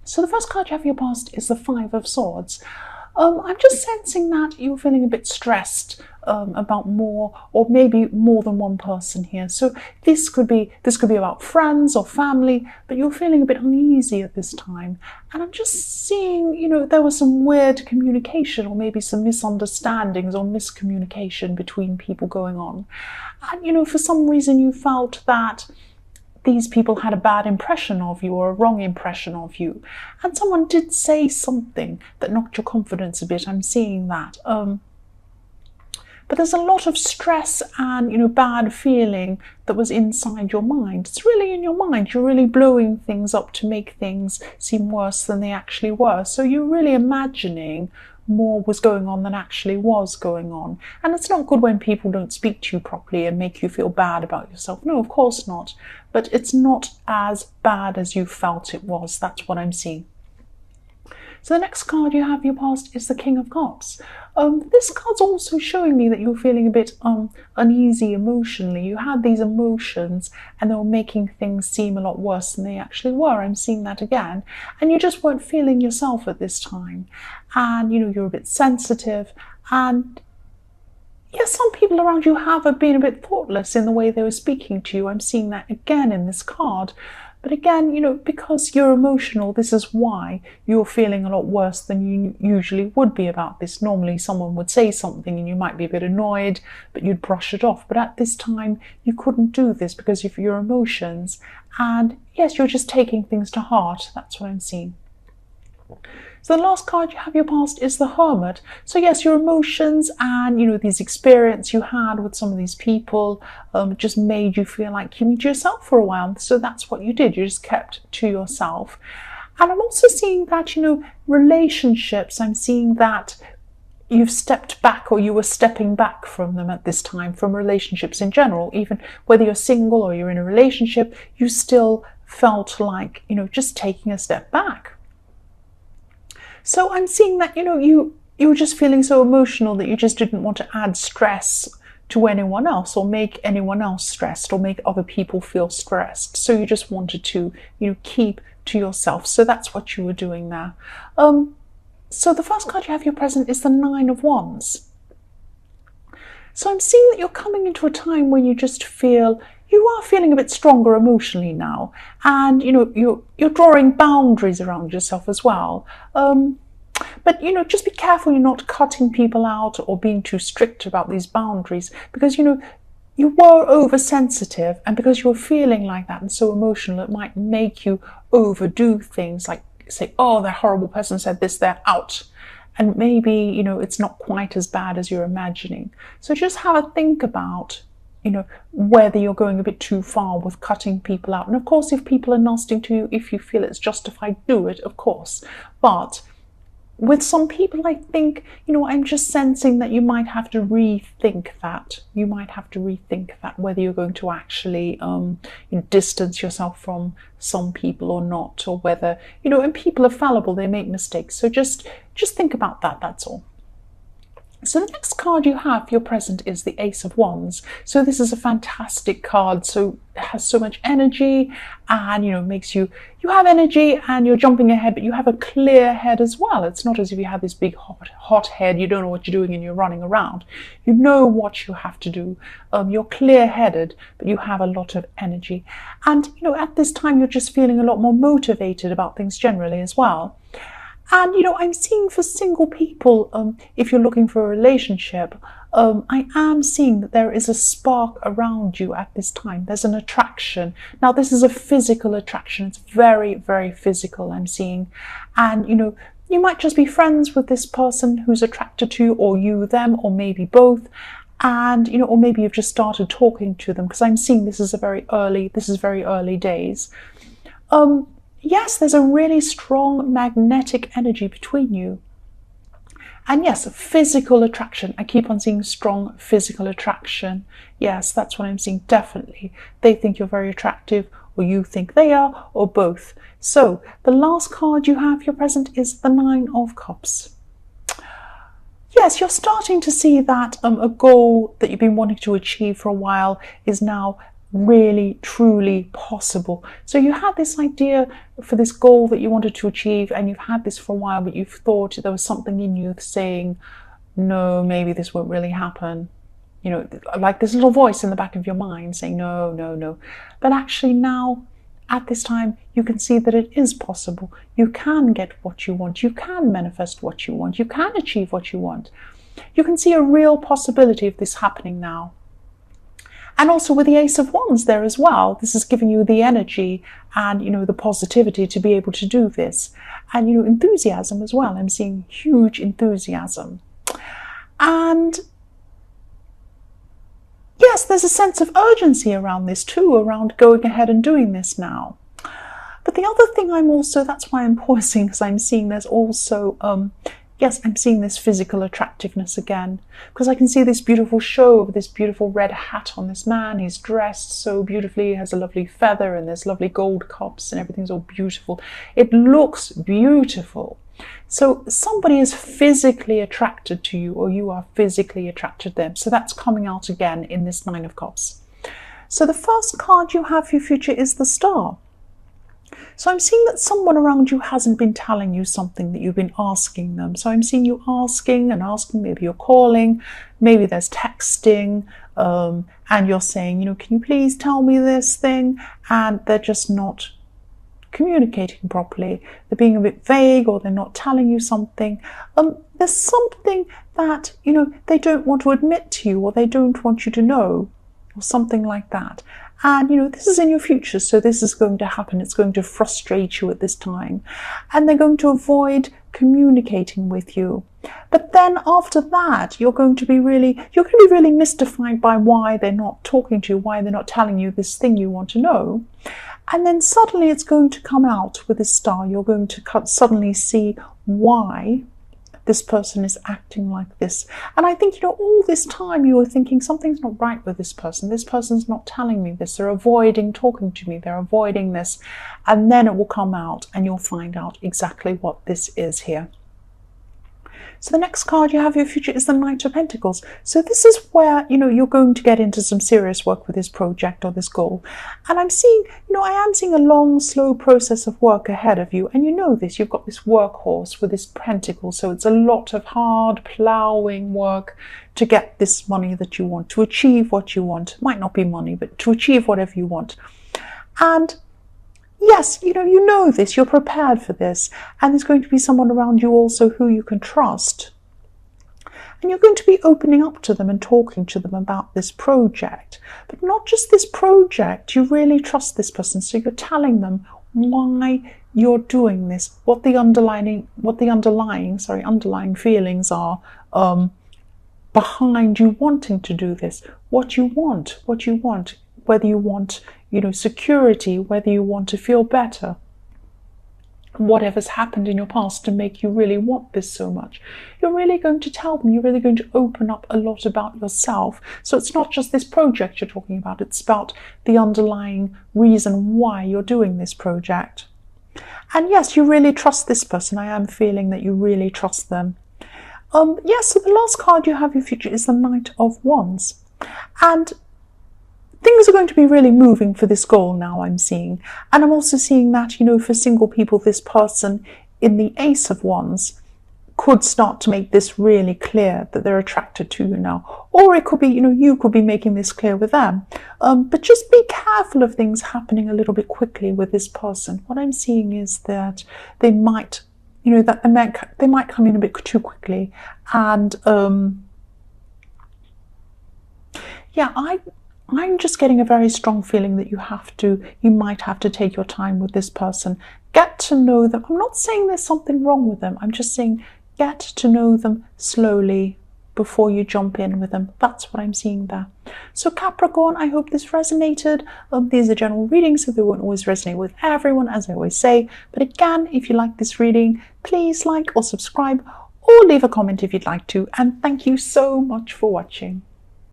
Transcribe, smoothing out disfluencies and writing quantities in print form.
So the first card you have for your past is the Five of Swords. I'm just sensing that you're feeling a bit stressed about more, or maybe more than one person here. So this could be about friends or family, but you're feeling a bit uneasy at this time. And I'm just seeing, there was some weird communication, or maybe some misunderstandings or miscommunication between people going on. And for some reason you felt that these people had a bad impression of you or a wrong impression of you, and someone did say something that knocked your confidence a bit. I'm seeing that, but there's a lot of stress and bad feeling that was inside your mind. It's really in your mind. You're really blowing things up to make things seem worse than they actually were. So you're really imagining more was going on than actually was going on. And it's not good when people don't speak to you properly and make you feel bad about yourself. No, of course not. But it's not as bad as you felt it was. That's what I'm seeing. So the next card you have in your past is the King of Cups. This card's also showing me that you're feeling a bit uneasy emotionally. You had these emotions and they were making things seem a lot worse than they actually were. I'm seeing that again. And you just weren't feeling yourself at this time. And you're a bit sensitive, and yes, some people around you have been a bit thoughtless in the way they were speaking to you. I'm seeing that again in this card. But again, because you're emotional, this is why you're feeling a lot worse than you usually would be about this. Normally someone would say something and you might be a bit annoyed, but you'd brush it off. But at this time, you couldn't do this because of your emotions. And yes, you're just taking things to heart. That's what I'm seeing. So the last card you have your past is the Hermit. So yes, your emotions and these experience you had with some of these people just made you feel like you need yourself for a while. So that's what you did. You just kept to yourself. And I'm also seeing that relationships. I'm seeing that you've stepped back, or you were stepping back from them at this time, from relationships in general. Even whether you're single or you're in a relationship, you still felt like just taking a step back. So I'm seeing that, you were just feeling so emotional that you just didn't want to add stress to anyone else, or make anyone else stressed, or make other people feel stressed. So you just wanted to, keep to yourself. So that's what you were doing there. So the first card you have your present is the Nine of Wands. So I'm seeing that you're coming into a time when you just feel you are feeling a bit stronger emotionally now, and you're drawing boundaries around yourself as well. But just be careful you're not cutting people out or being too strict about these boundaries, because you were oversensitive, and because you're feeling like that and so emotional, it might make you overdo things, like say, oh, that horrible person said this, they're out. And maybe it's not quite as bad as you're imagining. So just have a think about whether you're going a bit too far with cutting people out. And of course, if people are nasty to you, if you feel it's justified, do it, of course. But with some people, I think, I'm just sensing that you might have to rethink that. You might have to rethink that, whether you're going to actually distance yourself from some people or not, or whether, and people are fallible, they make mistakes. So just think about that, that's all. So the next card you have, your present, is the Ace of Wands. So this is a fantastic card. So it has so much energy, and makes you have energy and you're jumping ahead, but you have a clear head as well. It's not as if you have this big hot head, you don't know what you're doing and you're running around. You know what you have to do. You're clear-headed, but you have a lot of energy. And at this time you're just feeling a lot more motivated about things generally as well. And I'm seeing for single people, if you're looking for a relationship, I am seeing that there is a spark around you at this time. There's an attraction. Now this is a physical attraction. It's very, very physical, I'm seeing. And you might just be friends with this person who's attracted to you, or you them, or maybe both. And or maybe you've just started talking to them, because I'm seeing this is very early days. Yes, there's a really strong magnetic energy between you. And yes, physical attraction. I keep on seeing strong physical attraction. Yes, that's what I'm seeing, definitely. They think you're very attractive, or you think they are, or both. So the last card you have, your present, is the Nine of Cups. Yes, you're starting to see that a goal that you've been wanting to achieve for a while is now really, truly possible. So you had this idea for this goal that you wanted to achieve, and you've had this for a while, but you've thought there was something in you saying, no, maybe this won't really happen. You know, like this little voice in the back of your mind saying, no, no, no. But actually now, at this time, you can see that it is possible. You can get what you want. You can manifest what you want. You can achieve what you want. You can see a real possibility of this happening now. And also with the Ace of Wands there as well, this is giving you the energy and, you know, the positivity to be able to do this. And, you know, enthusiasm as well. I'm seeing huge enthusiasm. And yes, there's a sense of urgency around this too, around going ahead and doing this now. But the other thing that's why I'm pausing, because I'm seeing there's also, yes, I'm seeing this physical attractiveness again, because I can see this beautiful show of this beautiful red hat on this man. He's dressed so beautifully, he has a lovely feather and there's lovely gold cups and everything's all beautiful. It looks beautiful. So somebody is physically attracted to you, or you are physically attracted to them. So that's coming out again in this Nine of Cups. So the first card you have for your future is the Star. So I'm seeing that someone around you hasn't been telling you something that you've been asking them. So I'm seeing you asking and asking, maybe you're calling, maybe there's texting, and you're saying, you know, can you please tell me this thing? And they're just not communicating properly. They're being a bit vague, or they're not telling you something. There's something that, you know, they don't want to admit to you, or they don't want you to know, or something like that. And, you know, this is in your future, so this is going to happen. It's going to frustrate you at this time. And they're going to avoid communicating with you. But then after that, you're going to be really mystified by why they're not talking to you, why they're not telling you this thing you want to know. And then suddenly it's going to come out with this Star. You're going to suddenly see why this person is acting like this. And I think, you know, all this time you were thinking something's not right with this person. This person's not telling me this. They're avoiding talking to me. They're avoiding this. And then it will come out and you'll find out exactly what this is here. So the next card you have for your future is the Knight of Pentacles. So this is where, you know, you're going to get into some serious work with this project or this goal. And I'm seeing, you know, I am seeing a long, slow process of work ahead of you. And you know this, you've got this workhorse with this pentacle. So it's a lot of hard ploughing work to get this money that you want, to achieve what you want. It might not be money, but to achieve whatever you want. And yes, you know this, you're prepared for this, and there's going to be someone around you also who you can trust. And you're going to be opening up to them and talking to them about this project. But not just this project, you really trust this person, so you're telling them why you're doing this, what the underlying feelings are behind you wanting to do this, what you want, whether you want, you know, security, whether you want to feel better, whatever's happened in your past to make you really want this so much. You're really going to tell them, you're really going to open up a lot about yourself. So it's not just this project you're talking about, it's about the underlying reason why you're doing this project. And yes, you really trust this person. I am feeling that you really trust them. Yes, so the last card you have in your future is the Knight of Wands. And things are going to be really moving for this goal now, I'm seeing. And I'm also seeing that, you know, for single people, this person in the Ace of Wands could start to make this really clear that they're attracted to you now. Or it could be, you know, you could be making this clear with them. But just be careful of things happening a little bit quickly with this person. What I'm seeing is that they might, you know, that they might come in a bit too quickly. And yeah, I'm just getting a very strong feeling that you might have to take your time with this person. Get to know them. I'm not saying there's something wrong with them. I'm just saying get to know them slowly before you jump in with them. That's what I'm seeing there. So Capricorn, I hope this resonated. These are general readings, so they won't always resonate with everyone, as I always say. But again, if you like this reading, please like or subscribe, or leave a comment if you'd like to. And thank you so much for watching.